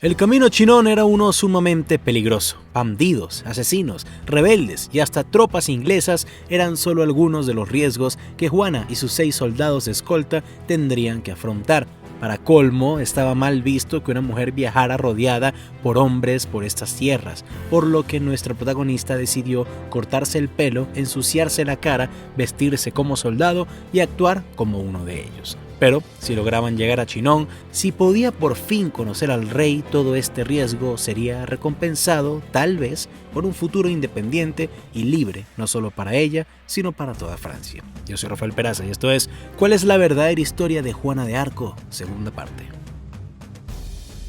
El camino a Chinon era uno sumamente peligroso. Bandidos, asesinos, rebeldes y hasta tropas inglesas eran solo algunos de los riesgos que Juana y sus 6 soldados de escolta tendrían que afrontar. Para colmo, estaba mal visto que una mujer viajara rodeada por hombres por estas tierras, por lo que nuestra protagonista decidió cortarse el pelo, ensuciarse la cara, vestirse como soldado y actuar como uno de ellos. Pero si lograban llegar a Chinon, si podía por fin conocer al rey, todo este riesgo sería recompensado, tal vez, por un futuro independiente y libre, no solo para ella, sino para toda Francia. Yo soy Rafael Peraza y esto es ¿Cuál es la verdadera historia de Juana de Arco? Segunda parte.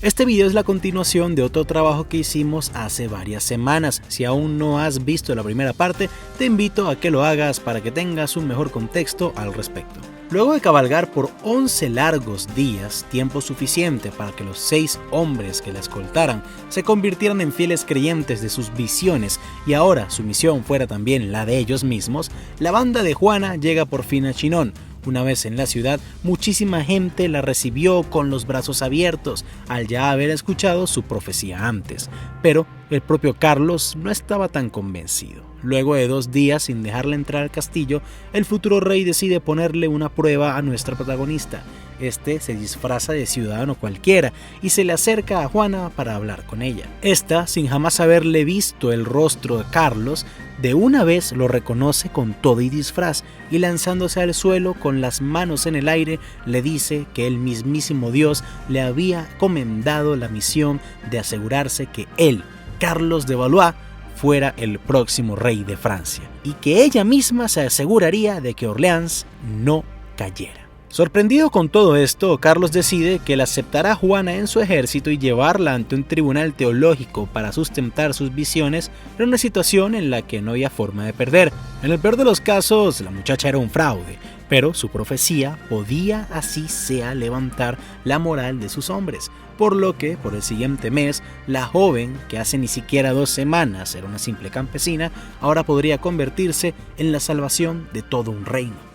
Este video es la continuación de otro trabajo que hicimos hace varias semanas. Si aún no has visto la primera parte, te invito a que lo hagas para que tengas un mejor contexto al respecto. Luego de cabalgar por 11 largos días, tiempo suficiente para que los 6 hombres que la escoltaran se convirtieran en fieles creyentes de sus visiones y ahora su misión fuera también la de ellos mismos, la banda de Juana llega por fin a Chinon. Una vez en la ciudad, muchísima gente la recibió con los brazos abiertos al ya haber escuchado su profecía antes, pero el propio Carlos no estaba tan convencido. Luego de 2 días sin dejarla entrar al castillo, el futuro rey decide ponerle una prueba a nuestra protagonista. Este se disfraza de ciudadano cualquiera y se le acerca a Juana para hablar con ella. Esta, sin jamás haberle visto el rostro de Carlos, de una vez lo reconoce con todo y disfraz y lanzándose al suelo con las manos en el aire le dice que el mismísimo Dios le había encomendado la misión de asegurarse que él, Carlos de Valois, fuera el próximo rey de Francia y que ella misma se aseguraría de que Orleans no cayera. Sorprendido con todo esto, Carlos decide que él aceptará a Juana en su ejército y llevarla ante un tribunal teológico para sustentar sus visiones en una situación en la que no había forma de perder. En el peor de los casos, la muchacha era un fraude, pero su profecía podía así sea levantar la moral de sus hombres, por lo que por el siguiente mes, la joven, que hace ni siquiera 2 semanas era una simple campesina, ahora podría convertirse en la salvación de todo un reino.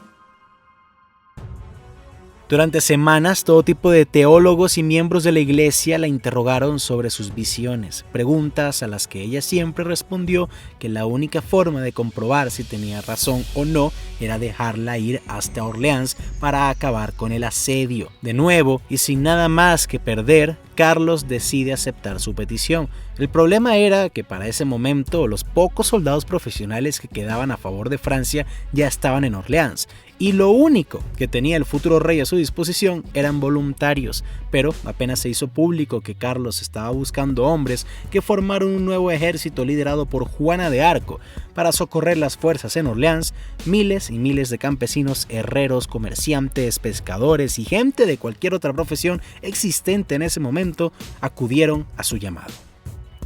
Durante semanas, todo tipo de teólogos y miembros de la iglesia la interrogaron sobre sus visiones, preguntas a las que ella siempre respondió que la única forma de comprobar si tenía razón o no era dejarla ir hasta Orleans para acabar con el asedio. De nuevo, y sin nada más que perder, Carlos decide aceptar su petición. El problema era que para ese momento los pocos soldados profesionales que quedaban a favor de Francia ya estaban en Orleans, y lo único que tenía el futuro rey a su disposición eran voluntarios, pero apenas se hizo público que Carlos estaba buscando hombres que formaron un nuevo ejército liderado por Juana de Arco para socorrer las fuerzas en Orleans. Miles y miles de campesinos, herreros, comerciantes, pescadores y gente de cualquier otra profesión existente en ese momento acudieron a su llamado.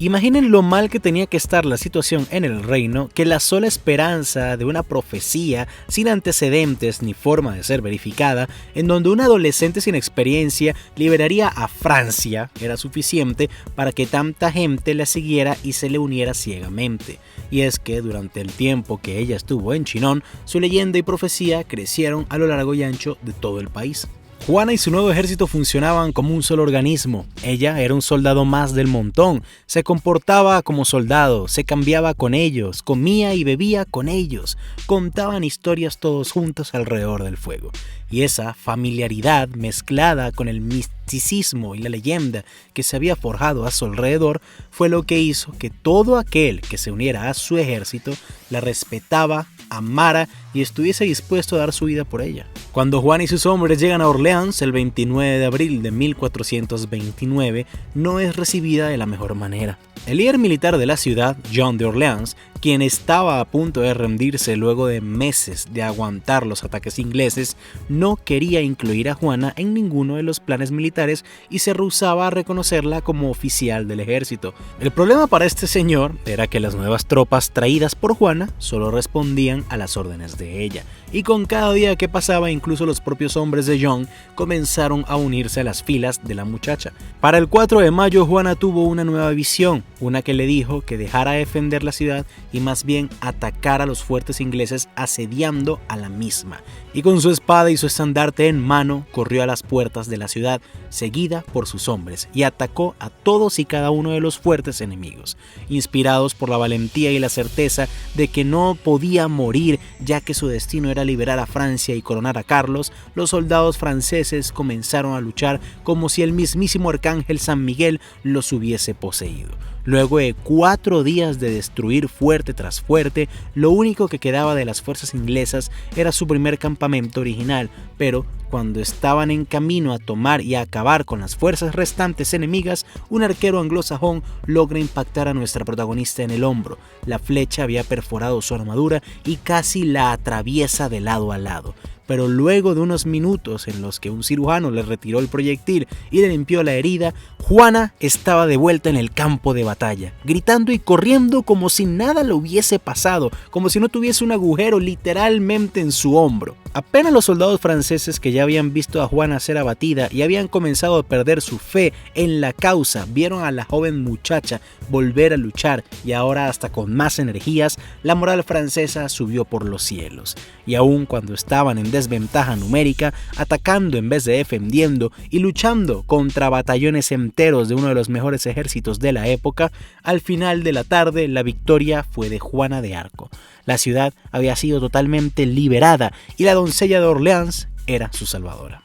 Imaginen lo mal que tenía que estar la situación en el reino, que la sola esperanza de una profecía sin antecedentes ni forma de ser verificada, en donde un adolescente sin experiencia liberaría a Francia, era suficiente para que tanta gente la siguiera y se le uniera ciegamente. Y es que durante el tiempo que ella estuvo en Chinon, su leyenda y profecía crecieron a lo largo y ancho de todo el país. Juana y su nuevo ejército funcionaban como un solo organismo. Ella era un soldado más del montón, se comportaba como soldado, se cambiaba con ellos, comía y bebía con ellos, contaban historias todos juntos alrededor del fuego. Y esa familiaridad mezclada con el misticismo y la leyenda que se había forjado a su alrededor fue lo que hizo que todo aquel que se uniera a su ejército la respetaba, amara y estuviese dispuesto a dar su vida por ella. Cuando Juana y sus hombres llegan a Orleans el 29 de abril de 1429, no es recibida de la mejor manera. El líder militar de la ciudad, John de Orleans, quien estaba a punto de rendirse luego de meses de aguantar los ataques ingleses, no quería incluir a Juana en ninguno de los planes militares y se rehusaba a reconocerla como oficial del ejército. El problema para este señor era que las nuevas tropas traídas por Juana solo respondían a las órdenes de ella, y con cada día que pasaba incluso los propios hombres de John comenzaron a unirse a las filas de la muchacha. Para el 4 de mayo Juana tuvo una nueva visión. una que le dijo que dejara de defender la ciudad y más bien atacara a los fuertes ingleses asediando a la misma, y con su espada y su estandarte en mano corrió a las puertas de la ciudad, seguida por sus hombres, y atacó a todos y cada uno de los fuertes enemigos. Inspirados por la valentía y la certeza de que no podía morir, ya que su destino era liberar a Francia y coronar a Carlos, los soldados franceses comenzaron a luchar como si el mismísimo arcángel San Miguel los hubiese poseído. Luego de 4 días de destruir fuerte tras fuerte, lo único que quedaba de las fuerzas inglesas era su primer campamento original, pero cuando estaban en camino a tomar y a acabar con las fuerzas restantes enemigas, un arquero anglosajón logra impactar a nuestra protagonista en el hombro. La flecha había perforado su armadura y casi la atraviesa de lado a lado. Pero luego de unos minutos en los que un cirujano le retiró el proyectil y le limpió la herida, Juana estaba de vuelta en el campo de batalla, gritando y corriendo como si nada le hubiese pasado, como si no tuviese un agujero literalmente en su hombro. Apenas los soldados franceses que ya habían visto a Juana ser abatida y habían comenzado a perder su fe en la causa, vieron a la joven muchacha volver a luchar y ahora hasta con más energías, la moral francesa subió por los cielos. Y aun cuando estaban en desventaja numérica, atacando en vez de defendiendo y luchando contra batallones enteros de uno de los mejores ejércitos de la época, al final de la tarde la victoria fue de Juana de Arco. La ciudad había sido totalmente liberada y la doncella de Orleans era su salvadora.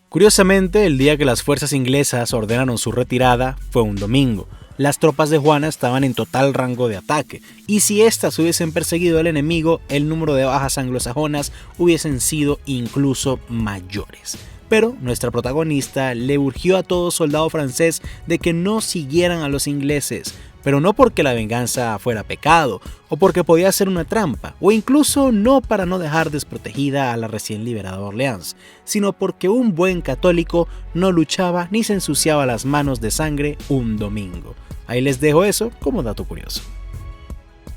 Curiosamente, el día que las fuerzas inglesas ordenaron su retirada fue un domingo. Las tropas de Juana estaban en total rango de ataque, y si éstas hubiesen perseguido al enemigo, el número de bajas anglosajonas hubiesen sido incluso mayores. Pero nuestra protagonista le urgió a todo soldado francés de que no siguieran a los ingleses, pero no porque la venganza fuera pecado, o porque podía ser una trampa, o incluso no para no dejar desprotegida a la recién liberada Orleans, sino porque un buen católico no luchaba ni se ensuciaba las manos de sangre un domingo. Ahí les dejo eso como dato curioso.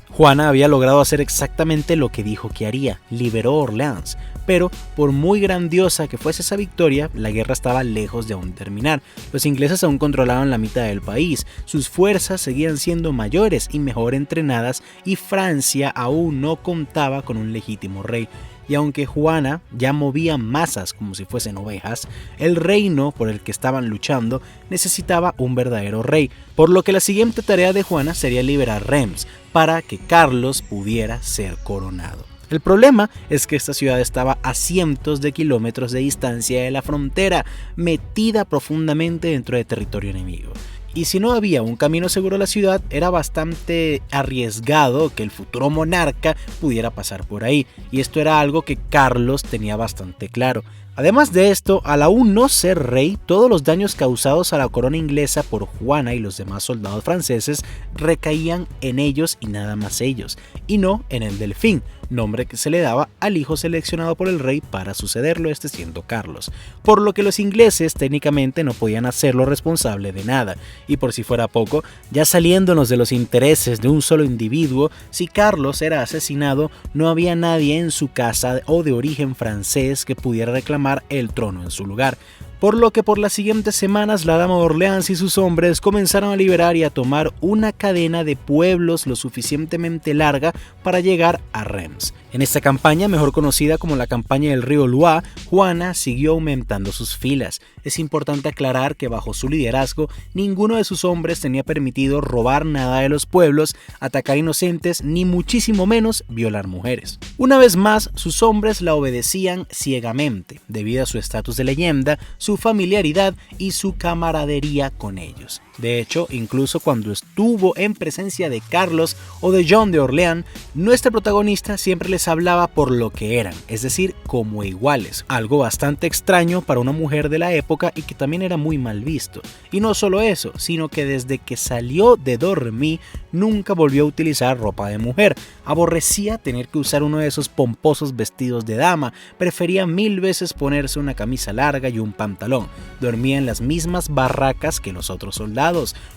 Juana había logrado hacer exactamente lo que dijo que haría, liberó Orleans, pero por muy grandiosa que fuese esa victoria, la guerra estaba lejos de aún terminar. Los ingleses aún controlaban la mitad del país, sus fuerzas seguían siendo mayores y mejor entrenadas y Francia aún no contaba con un legítimo rey. Y aunque Juana ya movía masas como si fuesen ovejas, el reino por el que estaban luchando necesitaba un verdadero rey, por lo que la siguiente tarea de Juana sería liberar Reims para que Carlos pudiera ser coronado. El problema es que esta ciudad estaba a cientos de kilómetros de distancia de la frontera, metida profundamente dentro de territorio enemigo. Y si no había un camino seguro a la ciudad, era bastante arriesgado que el futuro monarca pudiera pasar por ahí, y esto era algo que Carlos tenía bastante claro. Además de esto, al aún no ser rey, todos los daños causados a la corona inglesa por Juana y los demás soldados franceses recaían en ellos y nada más ellos, y no en el Delfín, nombre que se le daba al hijo seleccionado por el rey para sucederlo, este siendo Carlos, por lo que los ingleses técnicamente no podían hacerlo responsable de nada, y por si fuera poco, ya saliéndonos de los intereses de un solo individuo, si Carlos era asesinado, no había nadie en su casa o de origen francés que pudiera reclamar el trono en su lugar. Por lo que por las siguientes semanas la dama de Orleans y sus hombres comenzaron a liberar y a tomar una cadena de pueblos lo suficientemente larga para llegar a Reims. En esta campaña, mejor conocida como la campaña del río Loire, Juana siguió aumentando sus filas. Es importante aclarar que bajo su liderazgo, ninguno de sus hombres tenía permitido robar nada de los pueblos, atacar inocentes, ni muchísimo menos violar mujeres. Una vez más, sus hombres la obedecían ciegamente, debido a su estatus de leyenda, su familiaridad y su camaradería con ellos. De hecho, incluso cuando estuvo en presencia de Carlos o de John de Orleans, nuestra protagonista siempre les hablaba por lo que eran, es decir, como iguales, algo bastante extraño para una mujer de la época y que también era muy mal visto. Y no solo eso, sino que desde que salió de Dormy nunca volvió a utilizar ropa de mujer, aborrecía tener que usar uno de esos pomposos vestidos de dama, prefería 1000 veces ponerse una camisa larga y un pantalón, dormía en las mismas barracas que los otros soldados,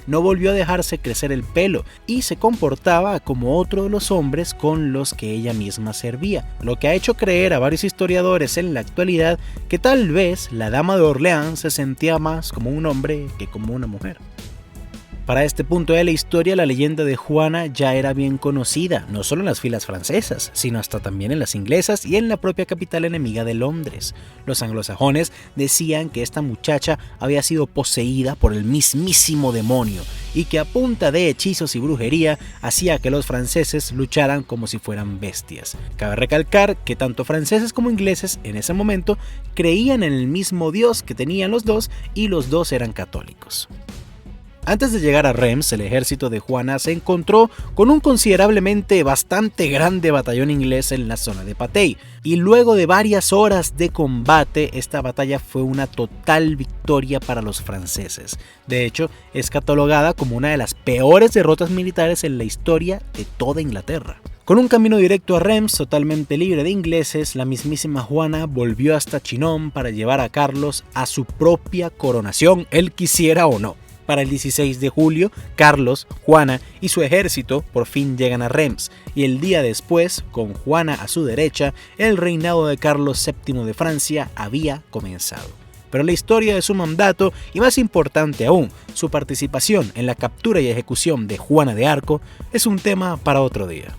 no volvió a dejarse crecer el pelo y se comportaba como otro de los hombres con los que ella misma servía, lo que ha hecho creer a varios historiadores en la actualidad que tal vez la dama de Orleans se sentía más como un hombre que como una mujer. Para este punto de la historia, la leyenda de Juana ya era bien conocida, no solo en las filas francesas, sino hasta también en las inglesas y en la propia capital enemiga de Londres. Los anglosajones decían que esta muchacha había sido poseída por el mismísimo demonio y que a punta de hechizos y brujería hacía que los franceses lucharan como si fueran bestias. Cabe recalcar que tanto franceses como ingleses en ese momento creían en el mismo Dios que tenían los dos y los dos eran católicos. Antes de llegar a Reims, el ejército de Juana se encontró con un considerablemente bastante grande batallón inglés en la zona de Patay, y luego de varias horas de combate, esta batalla fue una total victoria para los franceses. De hecho, es catalogada como una de las peores derrotas militares en la historia de toda Inglaterra. Con un camino directo a Reims totalmente libre de ingleses, la mismísima Juana volvió hasta Chinon para llevar a Carlos a su propia coronación, él quisiera o no. Para el 16 de julio, Carlos, Juana y su ejército por fin llegan a Reims, y el día después, con Juana a su derecha, el reinado de Carlos VII de Francia había comenzado. Pero la historia de su mandato, y más importante aún, su participación en la captura y ejecución de Juana de Arco, es un tema para otro día.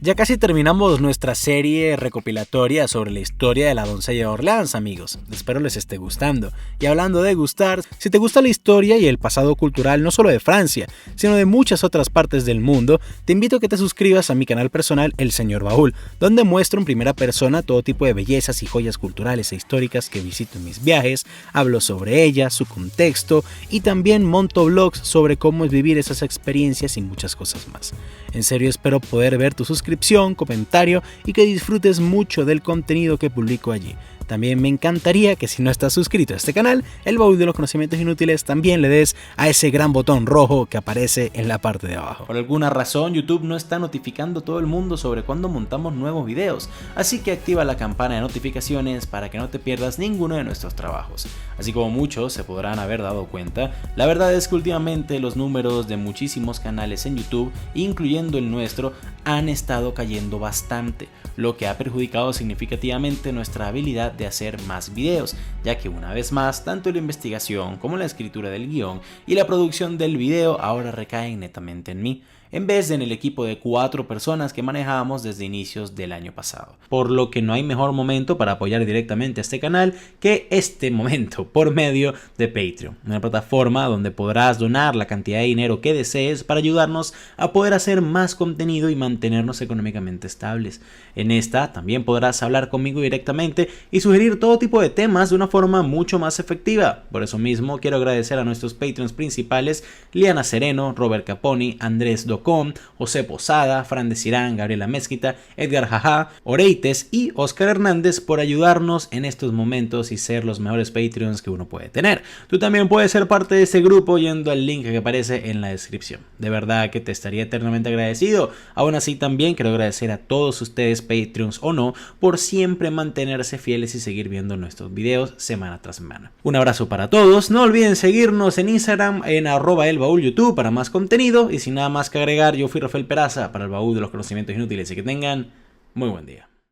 Ya casi terminamos nuestra serie recopilatoria sobre la historia de la doncella de Orleans, amigos. Espero les esté gustando. Y hablando de gustar, si te gusta la historia y el pasado cultural no solo de Francia, sino de muchas otras partes del mundo, te invito a que te suscribas a mi canal personal El Señor Baúl, donde muestro en primera persona todo tipo de bellezas y joyas culturales e históricas que visito en mis viajes, hablo sobre ellas, su contexto y también monto vlogs sobre cómo es vivir esas experiencias y muchas cosas más. En serio espero poder ver tu suscripción, comentario y que disfrutes mucho del contenido que publico allí. También me encantaría que si no estás suscrito a este canal, el baúl de los conocimientos inútiles, también le des a ese gran botón rojo que aparece en la parte de abajo. Por alguna razón, YouTube no está notificando a todo el mundo sobre cuando montamos nuevos videos, así que activa la campana de notificaciones para que no te pierdas ninguno de nuestros trabajos. Así como muchos se podrán haber dado cuenta, la verdad es que últimamente los números de muchísimos canales en YouTube, incluyendo el nuestro, han estado cayendo bastante, lo que ha perjudicado significativamente nuestra habilidad de hacer más videos, ya que una vez más, tanto la investigación como la escritura del guión y la producción del video ahora recaen netamente en mí, en vez de en el equipo de 4 personas que manejábamos desde inicios del año pasado. Por lo que no hay mejor momento para apoyar directamente a este canal que este momento por medio de Patreon, una plataforma donde podrás donar la cantidad de dinero que desees para ayudarnos a poder hacer más contenido y mantenernos económicamente estables. En esta también podrás hablar conmigo directamente y sugerir todo tipo de temas de una forma mucho más efectiva. Por eso mismo quiero agradecer a nuestros Patreons principales: Liana Sereno, Robert Caponi, Andrés Docom, José Posada, Fran de Cirán, Gabriela Mezquita, Edgar Jaja, Oreites y Oscar Hernández por ayudarnos en estos momentos y ser los mejores Patreons que uno puede tener. Tú también puedes ser parte de ese grupo yendo al link que aparece en la descripción. De verdad que te estaría eternamente agradecido. Aún así también quiero agradecer a todos ustedes, Patreons o no, por siempre mantenerse fieles y seguir viendo nuestros videos semana tras semana. Un abrazo para todos, no olviden seguirnos en Instagram en @elbaúlyouTube para más contenido, y sin nada más que agregar, yo fui Rafael Peraza para el Baúl de los Conocimientos Inútiles y que tengan muy buen día.